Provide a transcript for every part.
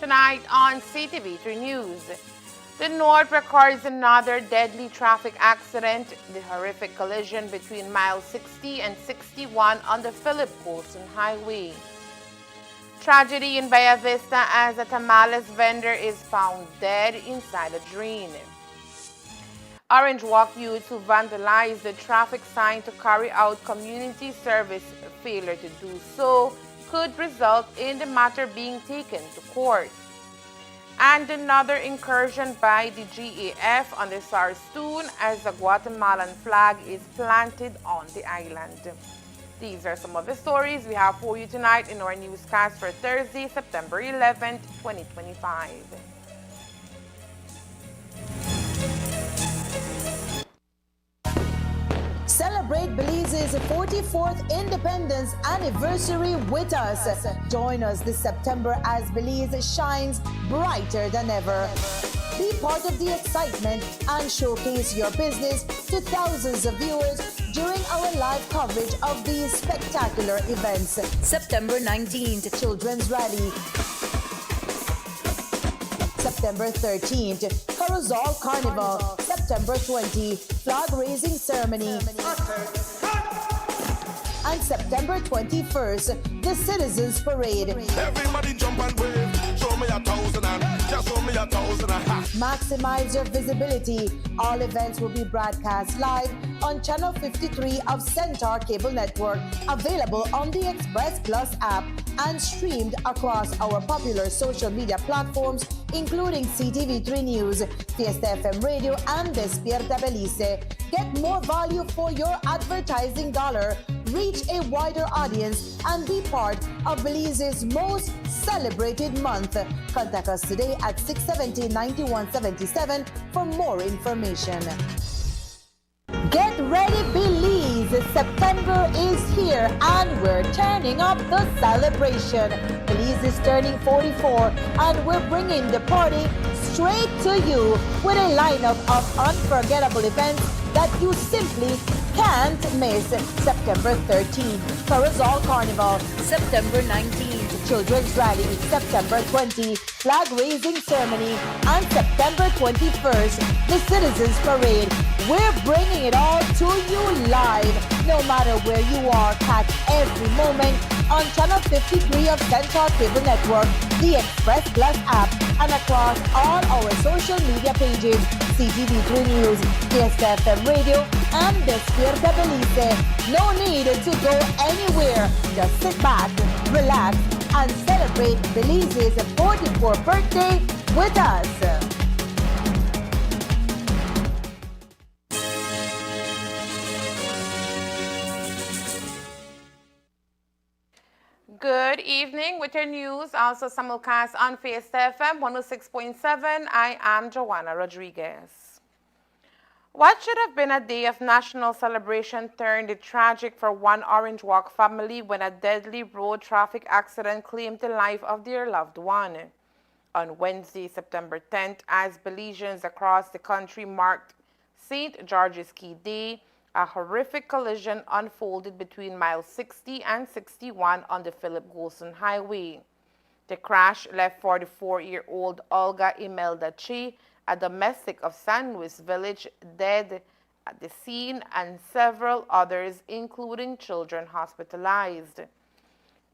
Tonight on CTV3 News, the North records another deadly traffic accident, the horrific collision between miles 60 and 61 on the Philip Coulson Highway. Tragedy in Bayla Vista as a tamales vendor is found dead inside a drain. Orange Walk youths who vandalized the traffic sign to carry out community service failure to do so could result in the matter being taken to court. And another incursion by the GAF on the Sarstoon as the Guatemalan flag is planted on the island. These are some of the stories we have for you tonight in our newscast for Thursday, September 11th, 2025. Celebrate Belize's 44th independence anniversary with us. Join us this September as Belize shines brighter than ever. Be part of the excitement and showcase your business to thousands of viewers during our live coverage of these spectacular events. September 19th, Children's Rally. September 13th, Carousel Carnival. September 20, Flag Raising Ceremony. And September 21st, the Citizens Parade. Everybody jump and wave. Show me 1,000 and just show me 1,000 and Maximize your visibility. All events will be broadcast live on Channel 53 of Centaur Cable Network, available on the Express Plus app and streamed across our popular social media platforms, including CTV3 News, Fiesta FM Radio, and Despierta Belize. Get more value for your advertising dollar, reach a wider audience, and be part of Belize's most celebrated month. Contact us today at 670-9177 for more information. Get ready, Belize! September is here and we're turning up the celebration. Belize is turning 44 and we're bringing the party straight to you with a lineup of unforgettable events that you simply can't miss. September 13th, Carousel Carnival. September 19th, Children's Rally. September 20th, Flag Raising Ceremony. And September 21st, the Citizens Parade. We're bringing it all to you live. No matter where you are, catch every moment on Channel 53 of Centaur Cable Network, the Express Plus app, and across all our social media pages, CTV3 News, Fiesta FM Radio, and Despierta Belize. No need to go anywhere. Just sit back, relax, and celebrate Belize's 44th birthday with us. Good evening with your news, also simulcast on Fiesta FM 106.7. I am Joanna Rodriguez. What should have been a day of national celebration turned tragic for one Orange Walk family when a deadly road traffic accident claimed the life of their loved one. On Wednesday, September 10th, as Belizeans across the country marked St. George's Key Day, a horrific collision unfolded between miles 60 and 61 on the Philip Coulson Highway. The crash left 44-year-old Olga Imelda Chi, a domestic of San Luis Village, dead at the scene, and several others, including children, hospitalized.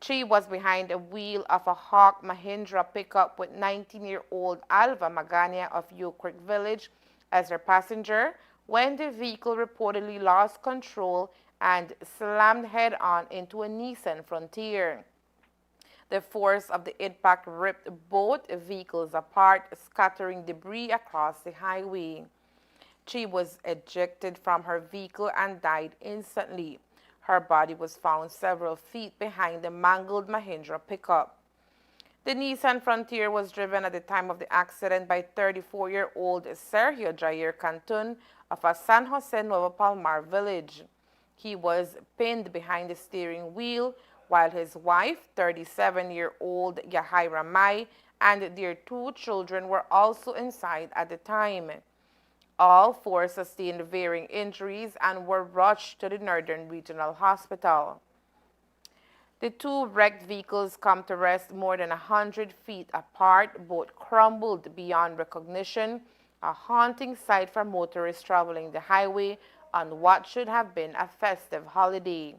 Chi was behind the wheel of a Hawk Mahindra pickup with 19-year-old Alva Magania of Yoke Creek Village as her passenger, when the vehicle reportedly lost control and slammed head-on into a Nissan Frontier. The force of the impact ripped both vehicles apart, scattering debris across the highway. She was ejected from her vehicle and died instantly. Her body was found several feet behind the mangled Mahindra pickup. The Nissan Frontier was driven at the time of the accident by 34-year-old Sergio Jair Cantun of a San Jose Nuevo Palmar village. He was pinned behind the steering wheel, while his wife, 37-year-old Yahaira Mai, and their two children were also inside at the time. All four sustained varying injuries and were rushed to the Northern Regional Hospital. The two wrecked vehicles come to rest more than 100 feet apart, both crumbled beyond recognition, a haunting sight for motorists traveling the highway on what should have been a festive holiday.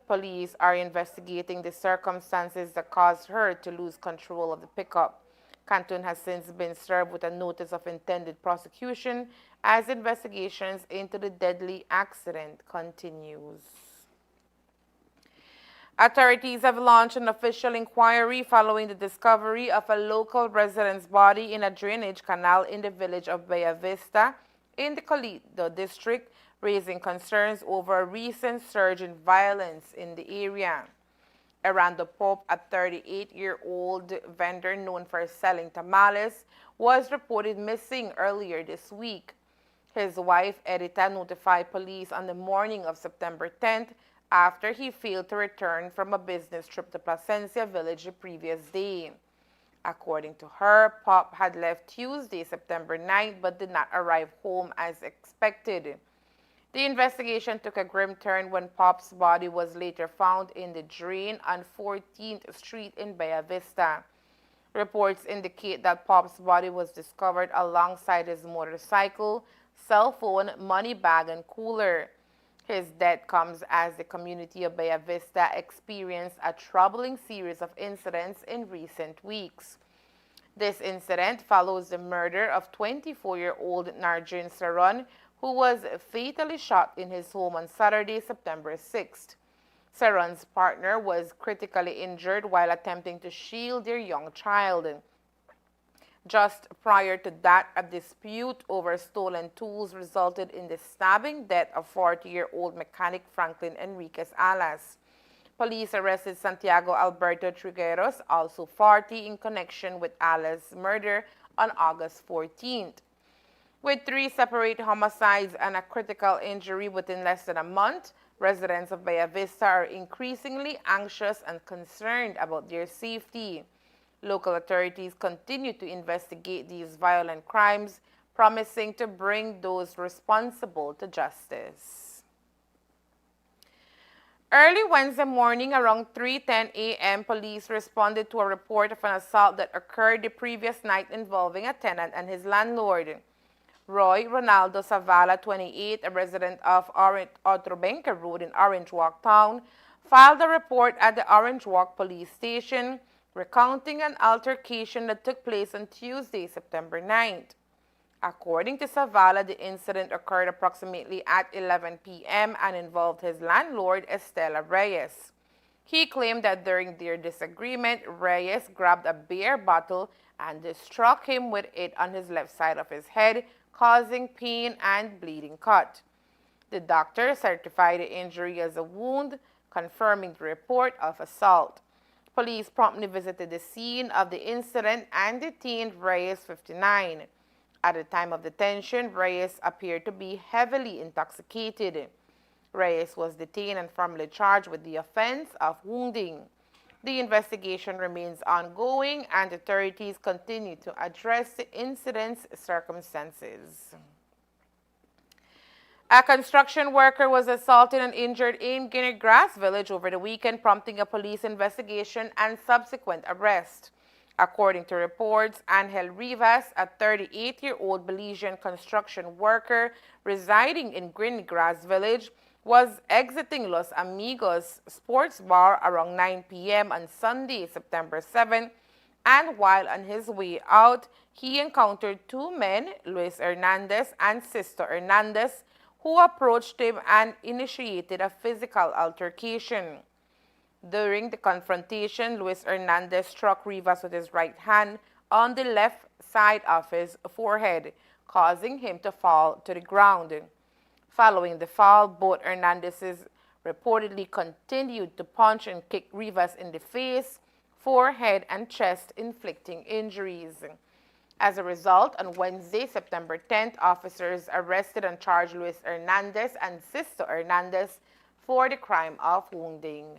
Police are investigating the circumstances that caused her to lose control of the pickup. Canton has since been served with a notice of intended prosecution as investigations into the deadly accident continues. Authorities have launched an official inquiry following the discovery of a local resident's body in a drainage canal in the village of Bella Vista in the Colito district, raising concerns over a recent surge in violence in the area. Arando Pope, a 38-year-old vendor known for selling tamales, was reported missing earlier this week. His wife, Edita, notified police on the morning of September 10th after he failed to return from a business trip to Placencia village the previous day. According to her, Pop had left Tuesday, September 9th, but did not arrive home as expected. The investigation took a grim turn when Pop's body was later found in the drain on 14th Street in Bella Vista. Reports indicate that Pop's body was discovered alongside his motorcycle, cell phone, money bag, and cooler. His death comes as the community of Bella Vista experienced a troubling series of incidents in recent weeks. This incident follows the murder of 24-year-old Narjin Saron, who was fatally shot in his home on Saturday, September 6th. Saron's partner was critically injured while attempting to shield their young child. Just prior to that, a dispute over stolen tools resulted in the stabbing death of 40-year-old mechanic Franklin Enriquez Alas. Police arrested Santiago Alberto Trigueros, also 40, in connection with Alas' murder on August 14th. With 3 separate homicides and a critical injury within less than a month, residents of Bella Vista are increasingly anxious and concerned about their safety. Local authorities continue to investigate these violent crimes, promising to bring those responsible to justice. Early Wednesday morning, around 3:10 a.m., police responded to a report of an assault that occurred the previous night involving a tenant and his landlord. Roy Ronaldo Zavala, 28, a resident of Otrobenca Road in Orange Walk Town, filed a report at the Orange Walk Police Station, recounting an altercation that took place on Tuesday, September 9th. According to Zavala, the incident occurred approximately at 11 p.m. and involved his landlord, Estela Reyes. He claimed that during their disagreement, Reyes grabbed a beer bottle and struck him with it on his left side of his head, causing pain and bleeding cut. The doctor certified the injury as a wound, confirming the report of assault. Police promptly visited the scene of the incident and detained Reyes, 59. At the time of detention, Reyes appeared to be heavily intoxicated. Reyes was detained and formally charged with the offense of wounding. The investigation remains ongoing and authorities continue to address the incident's circumstances. A construction worker was assaulted and injured in Guinea Grass Village over the weekend, prompting a police investigation and subsequent arrest. According to reports, Angel Rivas, a 38-year-old Belizean construction worker residing in Guinea Grass Village, was exiting Los Amigos Sports Bar around 9 p.m. on Sunday, September 7, and while on his way out, he encountered 2 men, Luis Hernandez and Sisto Hernandez, who approached him and initiated a physical altercation. During the confrontation, Luis Hernandez struck Rivas with his right hand on the left side of his forehead, causing him to fall to the ground. Following the fall, both Hernandezes reportedly continued to punch and kick Rivas in the face, forehead, and chest, inflicting injuries. As a result, on Wednesday, September 10th, officers arrested and charged Luis Hernandez and Sisto Hernandez for the crime of wounding.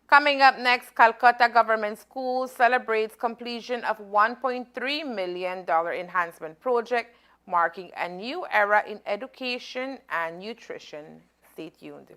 Coming up next, Calcutta Government Schools celebrates completion of $1.3 million enhancement project, marking a new era in education and nutrition. Stay tuned.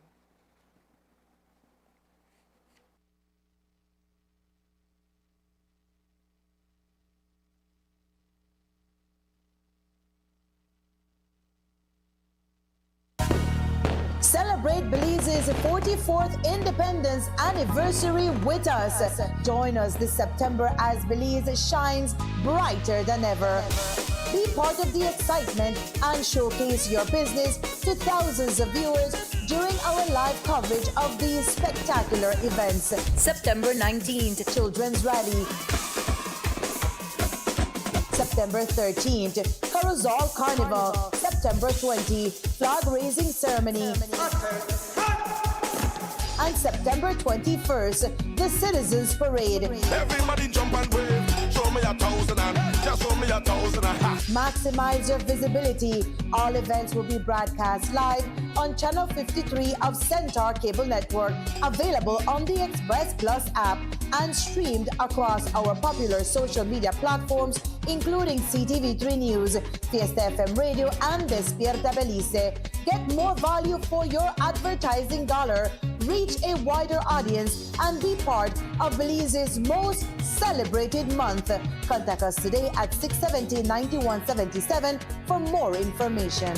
Celebrate Belize's 44th independence anniversary with us. Join us this September as Belize shines brighter than ever. Be part of the excitement and showcase your business to thousands of viewers during our live coverage of these spectacular events. September 19th, Children's Rally. September 13th, Carousel Carnival. September 20, Flag Raising Ceremony. And September 21st, the Citizens Parade. Everybody jump and wave. Show me 1,000 and just show me 1,000 and ha. Maximize your visibility. All events will be broadcast live on Channel 53 of Centaur Cable Network, available on the Express Plus app and streamed across our popular social media platforms, including CTV3 News, Fiesta FM Radio, and Despierta Belize. Get more value for your advertising dollar, reach a wider audience, and be part of Belize's most celebrated month. Contact us today at 670-9177 for more information.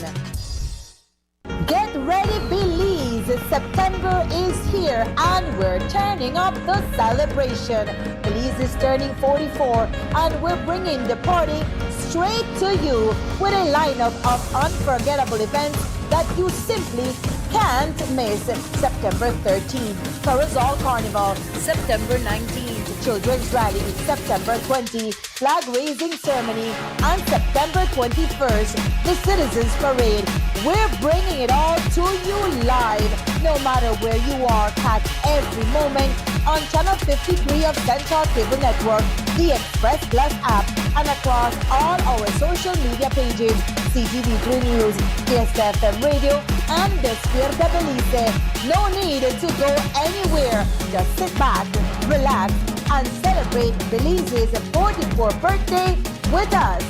Get ready, Belize! September is here and we're turning up the celebration. Belize is turning 44 and we're bringing the party straight to you with a lineup of unforgettable events that you simply can't miss. September 13th, Carousel Carnival. September 19th, Children's Rally. September 20th, Flag Raising Ceremony. And September 21st, the Citizens Parade. We're bringing it all to you live. No matter where you are, catch every moment on Channel 53 of Centaur Cable Network, the Express Plus app, and across all our social media pages, CTV3 News, Fiesta FM Radio, and Despierta Belize. No need to go anywhere. Just sit back, relax, and celebrate Belize's 44th birthday with us.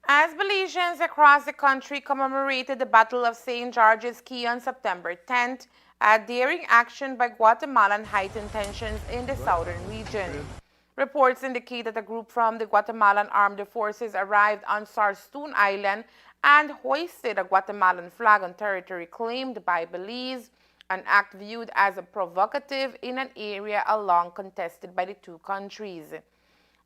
As Belizeans across the country commemorated the Battle of St. George's Key on September 10th, a daring action by Guatemalan heightened tensions in the southern region. Reports indicate that a group from the Guatemalan Armed Forces arrived on Sarstoon Island and hoisted a Guatemalan flag on territory claimed by Belize, an act viewed as provocative in an area long contested by the two countries.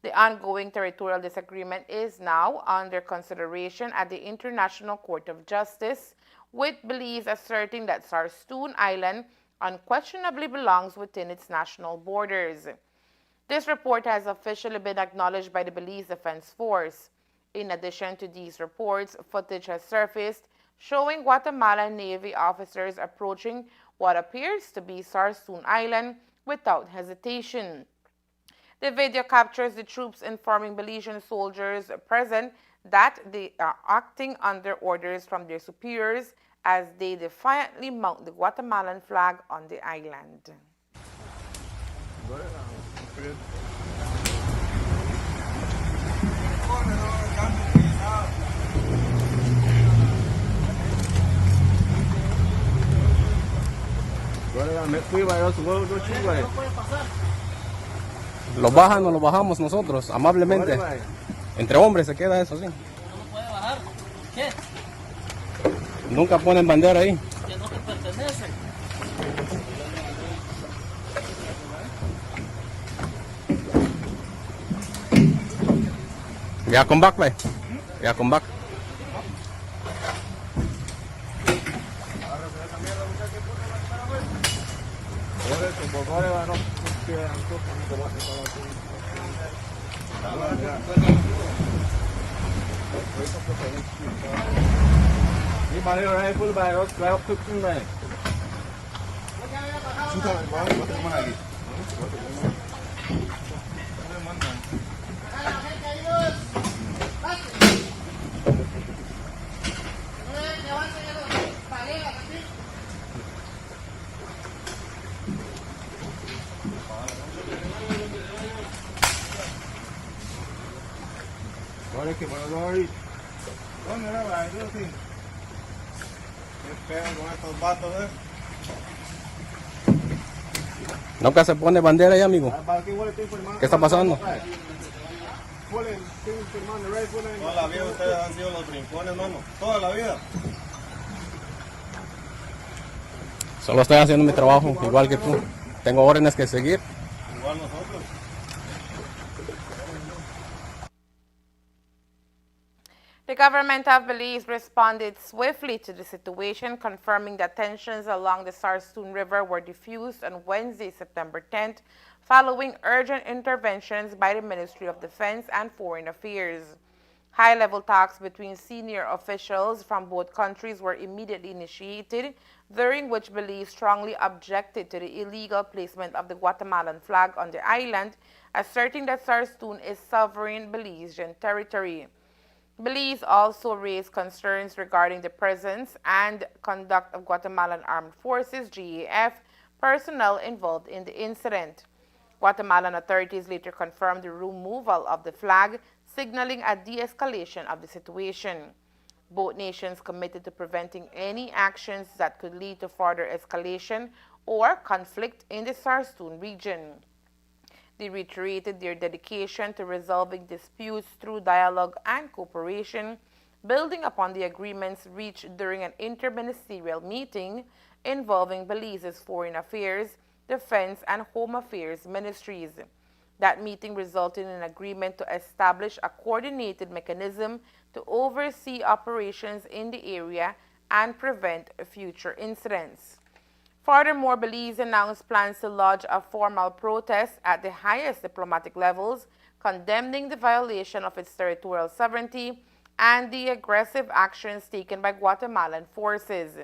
The ongoing territorial disagreement is now under consideration at the International Court of Justice, with Belize asserting that Sarstoon Island unquestionably belongs within its national borders. This report has officially been acknowledged by the Belize Defense Force. In addition to these reports, footage has surfaced showing Guatemalan Navy officers approaching what appears to be Sarstoon Island without hesitation. The video captures the troops informing Belizean soldiers present that they are acting under orders from their superiors as they defiantly mount the Guatemalan flag on the island. Lo bajan o lo bajamos nosotros, amablemente. Entre hombres se queda eso, sí. ¿No puede bajar? ¿Qué? Nunca ponen bandera ahí. Que no te pertenece. Ya come back, bye. Ya come back. Nunca se pone bandera ahí, amigo. ¿Qué está pasando? Toda la vida ustedes han sido los brincones, mano. Toda la vida. Solo estoy haciendo mi trabajo, igual que tú. Tengo órdenes que seguir. Igual nosotros. The government of Belize responded swiftly to the situation, confirming that tensions along the Sarsoon River were diffused on Wednesday, September 10th, following urgent interventions by the Ministry of Defense and Foreign Affairs. High-level talks between senior officials from both countries were immediately initiated, during which Belize strongly objected to the illegal placement of the Guatemalan flag on the island, asserting that Sarsoon is sovereign Belizean territory. Belize also raised concerns regarding the presence and conduct of Guatemalan Armed Forces (GAF) personnel involved in the incident. Guatemalan authorities later confirmed the removal of the flag, signaling a de-escalation of the situation. Both nations committed to preventing any actions that could lead to further escalation or conflict in the Sarsoon region. They reiterated their dedication to resolving disputes through dialogue and cooperation, building upon the agreements reached during an interministerial meeting involving Belize's Foreign Affairs, Defense, and Home Affairs ministries. That meeting resulted in an agreement to establish a coordinated mechanism to oversee operations in the area and prevent future incidents. Furthermore, Belize announced plans to lodge a formal protest at the highest diplomatic levels, condemning the violation of its territorial sovereignty and the aggressive actions taken by Guatemalan forces.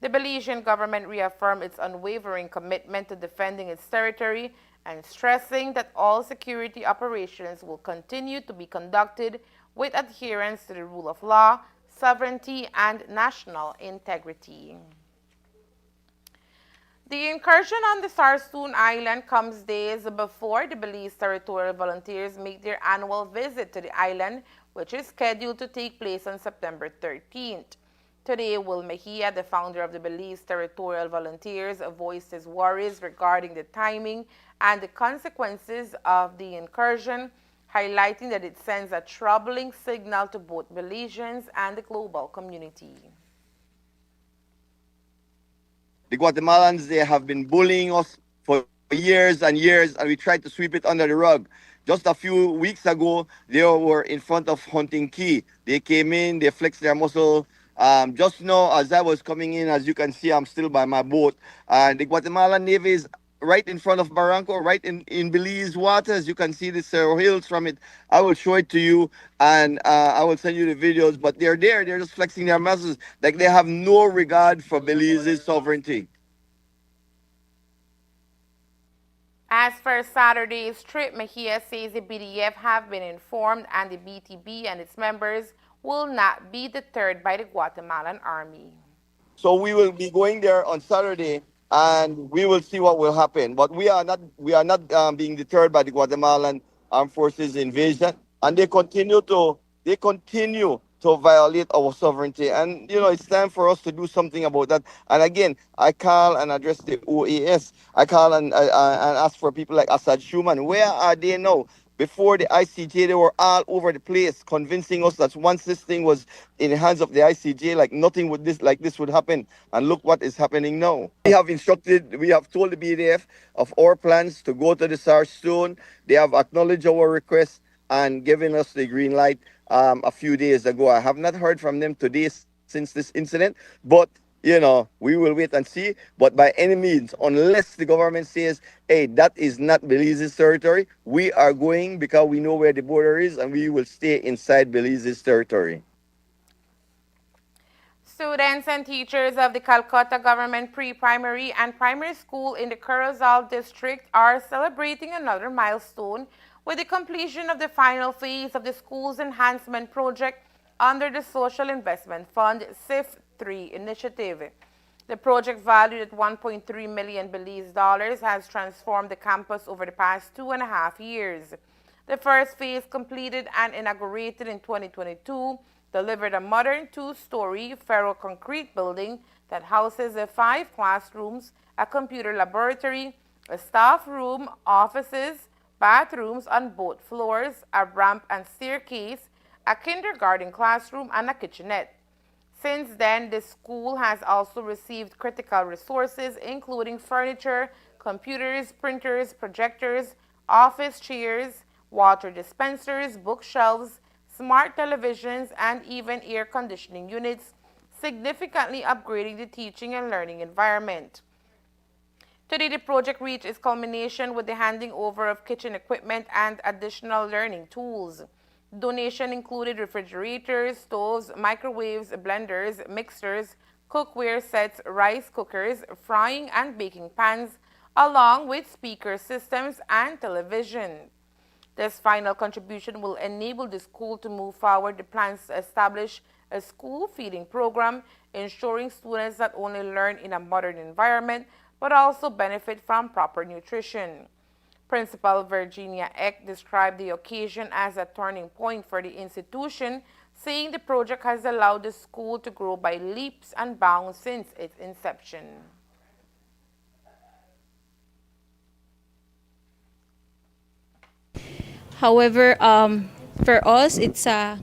The Belizean government reaffirmed its unwavering commitment to defending its territory and stressing that all security operations will continue to be conducted with adherence to the rule of law, sovereignty, and national integrity. The incursion on the Sarsoon Island comes days before the Belize Territorial Volunteers make their annual visit to the island, which is scheduled to take place on September 13th. Today, Will Mejia, the founder of the Belize Territorial Volunteers, voiced his worries regarding the timing and the consequences of the incursion, highlighting that it sends a troubling signal to both Belizeans and the global community. The Guatemalans, they have been bullying us for years and years, and we tried to sweep it under the rug. Just a few weeks ago, they were in front of Hunting Key. They came in, they flexed their muscle. Just now, as I was coming in, as you can see, I'm still by my boat. And the Guatemalan Navy is right in front of Barranco, right in Belize waters. You can see the Cerro Hills from it. I will show it to you, and I will send you the videos. But they're there. They're just flexing their muscles. Like they have no regard for Belize's sovereignty. As for Saturday's trip, Mejia says the BDF have been informed and the BTB and its members will not be deterred by the Guatemalan army. So we will be going there on Saturday, and we will see what will happen. But we are not being deterred by the Guatemalan Armed Forces invasion, and they continue to violate our sovereignty. And it's time for us to do something about that. And again, I call and address the OAS. I call and ask for people like Assad Schuman. Where are they now? Before the ICJ, they were all over the place, convincing us that once this thing was in the hands of the ICJ, like nothing like this would happen. And look what is happening now. We have told the BDF of our plans to go to the Sarsoon. They have acknowledged our request and given us the green light a few days ago. I have not heard from them today since this incident, but we will wait and see. But by any means, unless the government says, hey, that is not Belize's territory, we are going because we know where the border is, and we will stay inside Belize's territory. Students and teachers of the Calcutta Government Pre-Primary and Primary School in the Corozal District are celebrating another milestone with the completion of the final phase of the school's enhancement project under the Social Investment Fund CTV3 initiative. The project, valued at $1.3 million Belize dollars, has transformed the campus over the past 2.5 years. The first phase, completed and inaugurated in 2022, delivered a modern 2-story ferro-concrete building that houses 5 classrooms, a computer laboratory, a staff room, offices, bathrooms on both floors, a ramp and staircase, a kindergarten classroom, and a kitchenette. Since then, the school has also received critical resources including furniture, computers, printers, projectors, office chairs, water dispensers, bookshelves, smart televisions, and even air conditioning units, significantly upgrading the teaching and learning environment. Today, the project reached its culmination with the handing over of kitchen equipment and additional learning tools. Donation included refrigerators, stoves, microwaves, blenders, mixers, cookware sets, rice cookers, frying and baking pans, along with speaker systems and television. This final contribution will enable the school to move forward the plans to establish a school feeding program, ensuring students not only learn in a modern environment, but also benefit from proper nutrition. Principal Virginia Eck described the occasion as a turning point for the institution, saying the project has allowed the school to grow by leaps and bounds since its inception. However, for us, it's a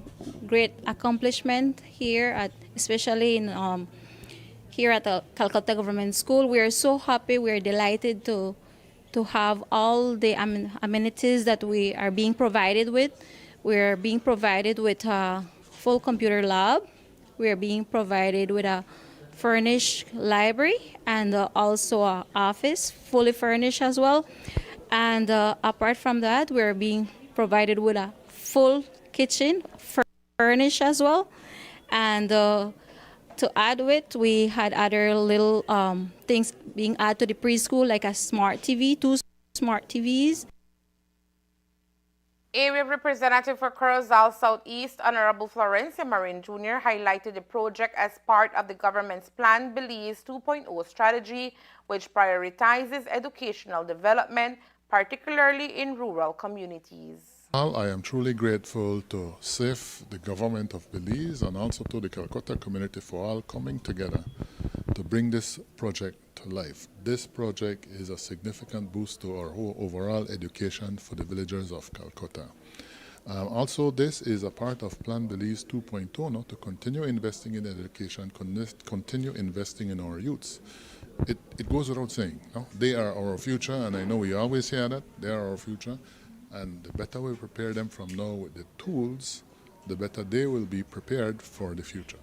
great accomplishment here, especially here at the Calcutta Government School. We are so happy. We are delighted to have all the amenities that we are being provided with. We are being provided with a full computer lab. We are being provided with a furnished library and also an office, fully furnished as well. And apart from that, we are being provided with a full kitchen, furnished as well. And to add with, we had other little things being added to the preschool, like a smart TV, 2 smart TVs. Area Representative for Corozal Southeast, Honorable Florencia Marin Jr., highlighted the project as part of the government's Plan Belize 2.0 strategy, which prioritizes educational development, particularly in rural communities. I am truly grateful to SIF, the government of Belize, and also to the Calcutta community for all coming together to bring this project to life. This project is a significant boost to our whole overall education for the villagers of Calcutta. Also, this is a part of Plan Belize 2.0 now, to continue investing in education, continue investing in our youths. It goes without saying, no? They are our future, and I know we always hear that, they are our future. And the better we prepare them from now with the tools, the better they will be prepared for the future.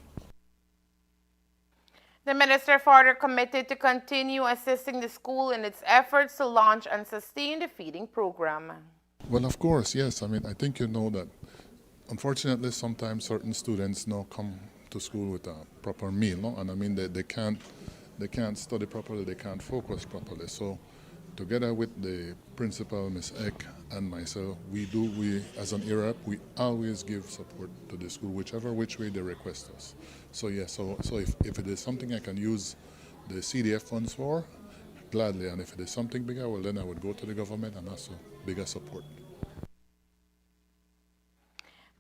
The minister further committed to continue assisting the school in its efforts to launch and sustain the feeding program. Well, of course, yes. I mean, I think you know that unfortunately sometimes certain students now come to school with a proper meal, no? And I mean, they can't study properly, they can't focus properly. So together with the principal, Ms. Eck, and myself, we as an ERAP, we always give support to the school, which way they request us. So yes, so if it is something I can use the CDF funds for, gladly, and if it is something bigger, well then I would go to the government and ask for bigger support.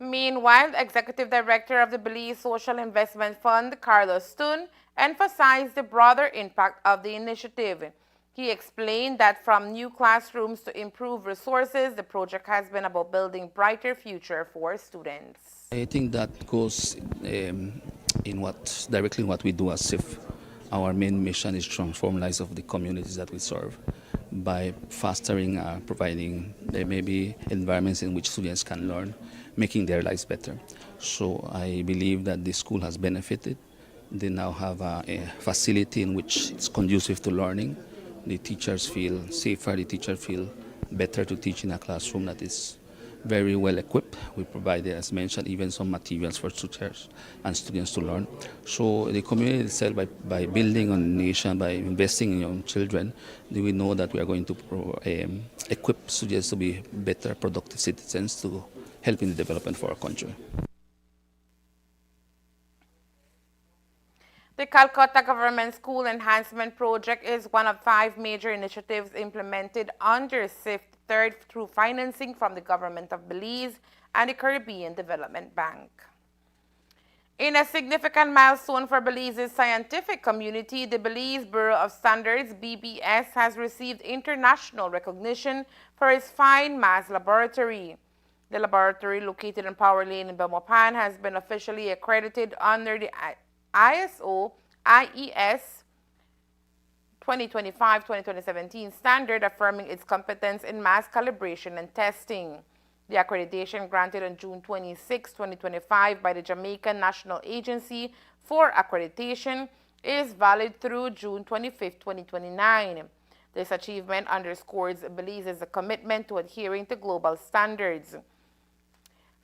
Meanwhile, Executive Director of the Belize Social Investment Fund, Carlos Stun, emphasized the broader impact of the initiative. He explained that from new classrooms to improved resources, the project has been about building brighter future for students. I think that goes directly in what we do as SIF. Our main mission is to transform lives of the communities that we serve by fostering, providing maybe environments in which students can learn, making their lives better. So I believe that the school has benefited. They now have a facility in which it's conducive to learning. The teachers feel safer, the teachers feel better to teach in a classroom that is very well equipped. We provide, as mentioned, even some materials for teachers and students to learn. So the community itself, by building on the nation, by investing in young children, we know that we are going to equip students to be better, productive citizens to help in the development for our country. The Calcutta Government School Enhancement Project is one of 5 major initiatives implemented under SIF through financing from the Government of Belize and the Caribbean Development Bank. In a significant milestone for Belize's scientific community, the Belize Bureau of Standards, BBS, has received international recognition for its fine mass laboratory. The laboratory, located in Power Lane in Belmopan, has been officially accredited under the ISO IES 2025-2017 standard, affirming its competence in mass calibration and testing. The accreditation, granted on June 26, 2025 by the Jamaican National Agency for Accreditation, is valid through June 25, 2029. This achievement underscores Belize's commitment to adhering to global standards.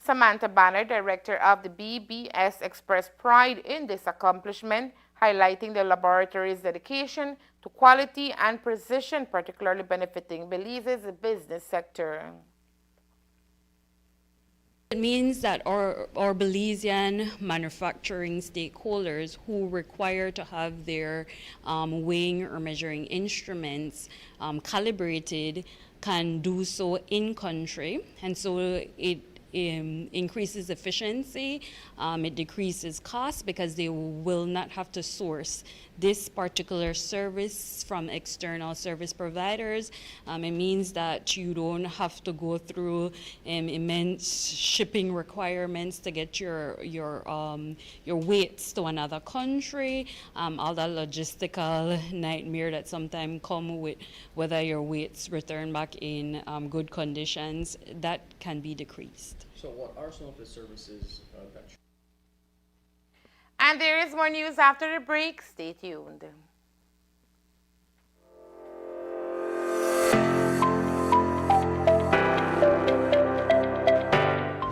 Samantha Banner, director of the BBS, expressed pride in this accomplishment, highlighting the laboratory's dedication to quality and precision, particularly benefiting Belize's business sector. It means that our Belizean manufacturing stakeholders who require to have their weighing or measuring instruments calibrated can do so in country, and so it increases efficiency, it decreases costs because they will not have to source this particular service from external service providers. It means that you don't have to go through immense shipping requirements to get your weights to another country, all the logistical nightmare that sometimes come with whether your weights return back in good conditions, that can be decreased. So what are some of the services that you... And there is more news after the break. Stay tuned.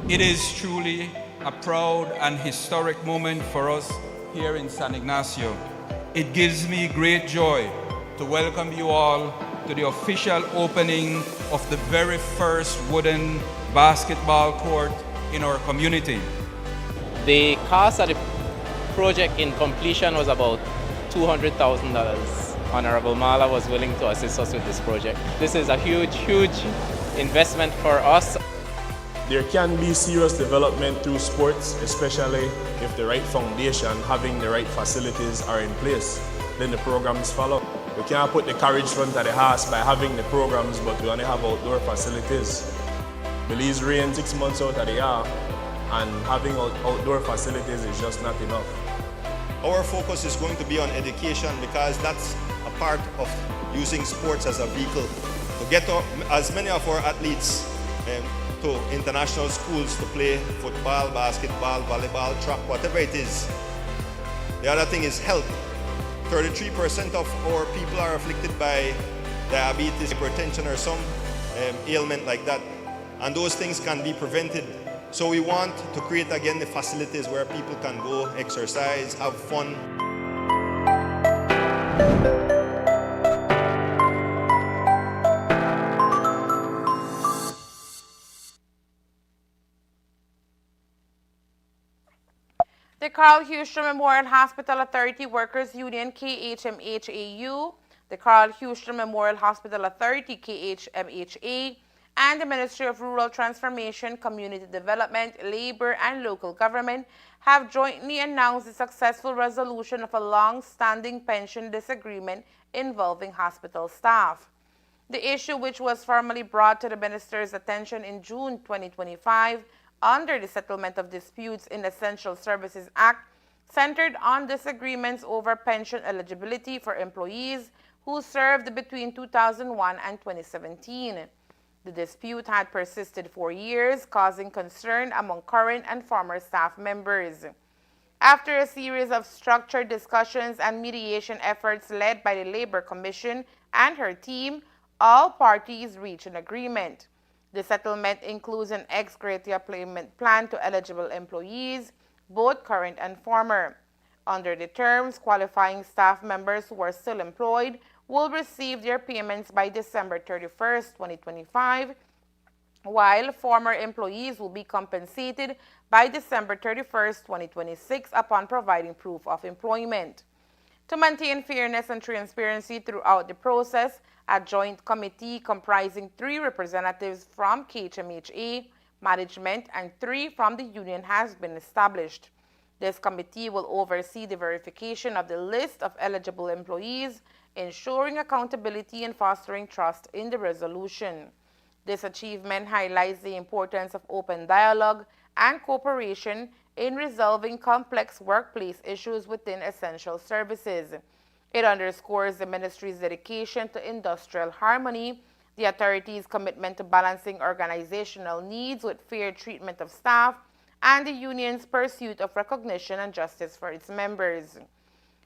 It is truly a proud and historic moment for us here in San Ignacio. It gives me great joy to welcome you all to the official opening of the very first wooden basketball court in our community. The cost of the project in completion was about $200,000. Honorable Mala was willing to assist us with this project. This is a huge, huge investment for us. There can be serious development through sports, especially if the right foundation, having the right facilities are in place. Then the programs follow. We can't put the carriage front of the house by having the programs, but we only have outdoor facilities. Belize rain 6 months out of the year, and having outdoor facilities is just not enough. Our focus is going to be on education because that's a part of using sports as a vehicle to get as many of our athletes to international schools to play football, basketball, volleyball, track, whatever it is. The other thing is health. 33% of our people are afflicted by diabetes, hypertension, or some ailment like that. And those things can be prevented. So we want to create again the facilities where people can go exercise, have fun. The Carl Houston Memorial Hospital Authority Workers Union, KHMHAU, the Carl Houston Memorial Hospital Authority, KHMHA, and the Ministry of Rural Transformation, Community Development, Labor, and Local Government have jointly announced the successful resolution of a long-standing pension disagreement involving hospital staff. The issue, which was formally brought to the minister's attention in June 2025 under the Settlement of Disputes in Essential Services Act, centered on disagreements over pension eligibility for employees who served between 2001 and 2017. The dispute had persisted for years, causing concern among current and former staff members. After a series of structured discussions and mediation efforts led by the Labor Commission and her team, all parties reached an agreement. The settlement includes an ex gratia payment plan to eligible employees, both current and former. Under the terms, qualifying staff members who are still employed will receive their payments by December 31st, 2025, while former employees will be compensated by December 31st, 2026 upon providing proof of employment. To maintain fairness and transparency throughout the process, a joint committee comprising 3 representatives from KHMHA, management, and 3 from the union has been established. This committee will oversee the verification of the list of eligible employees, ensuring accountability and fostering trust in the resolution. This achievement highlights the importance of open dialogue and cooperation in resolving complex workplace issues within essential services. It underscores the ministry's dedication to industrial harmony, the authority's commitment to balancing organizational needs with fair treatment of staff, and the union's pursuit of recognition and justice for its members.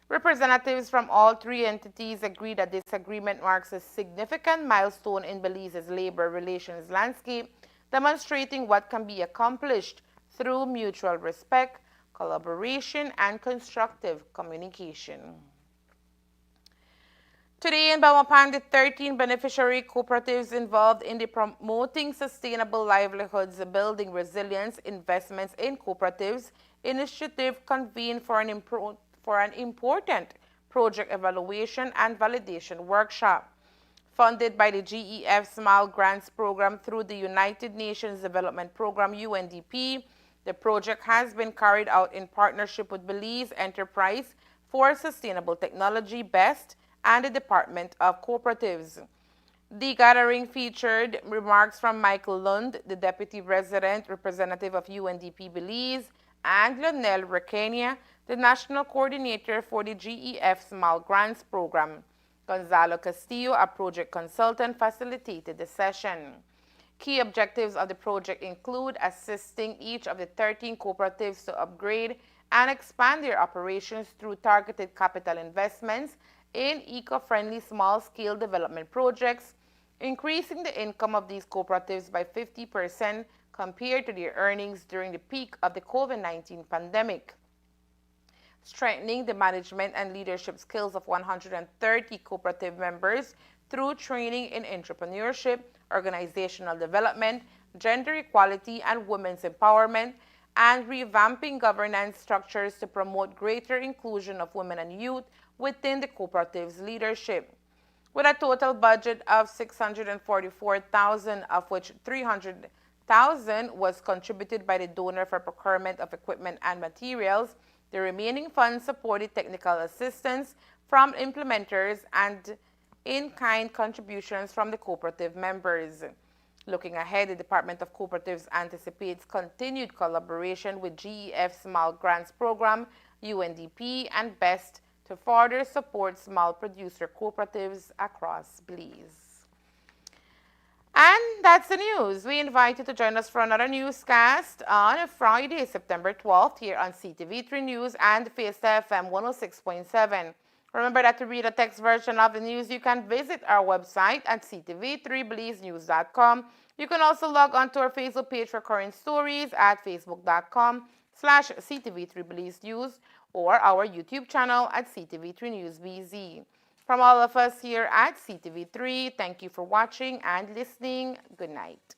Representatives from all three entities agreed that this agreement marks a significant milestone in Belize's labor relations landscape, demonstrating what can be accomplished through mutual respect, collaboration, and constructive communication. Today in Bamapan, the 13 beneficiary cooperatives involved in the Promoting Sustainable Livelihoods, Building Resilience, Investments in Cooperatives initiative convened for an important project evaluation and validation workshop. Funded by the GEF Small Grants Program through the United Nations Development Program UNDP, the project has been carried out in partnership with Belize Enterprise for Sustainable Technology, BEST, and the Department of Cooperatives. The gathering featured remarks from Michael Lund, the Deputy Resident Representative of UNDP Belize, and Lionel Requena, the National Coordinator for the GEF Small Grants Program. Gonzalo Castillo, a project consultant, facilitated the session. Key objectives of the project include assisting each of the 13 cooperatives to upgrade and expand their operations through targeted capital investments in eco-friendly small-scale development projects, increasing the income of these cooperatives by 50% compared to their earnings during the peak of the COVID-19 pandemic, strengthening the management and leadership skills of 130 cooperative members through training in entrepreneurship, organizational development, gender equality, and women's empowerment, and revamping governance structures to promote greater inclusion of women and youth within the cooperative's leadership. With a total budget of $644,000, of which $300,000 was contributed by the donor for procurement of equipment and materials, the remaining funds supported technical assistance from implementers and in-kind contributions from the cooperative members. Looking ahead, the Department of Cooperatives anticipates continued collaboration with GEF Small Grants Program, UNDP, and BEST to further support small producer cooperatives across Belize. And that's the news. We invite you to join us for another newscast on Friday, September 12th, here on CTV3 News and Fiesta FM 106.7. Remember that to read a text version of the news, you can visit our website at ctv3belizenews.com. You can also log on to our Facebook page for current stories at facebook.com/ctv3belizenews or our YouTube channel at CTV3 News BZ. From all of us here at CTV3, thank you for watching and listening. Good night.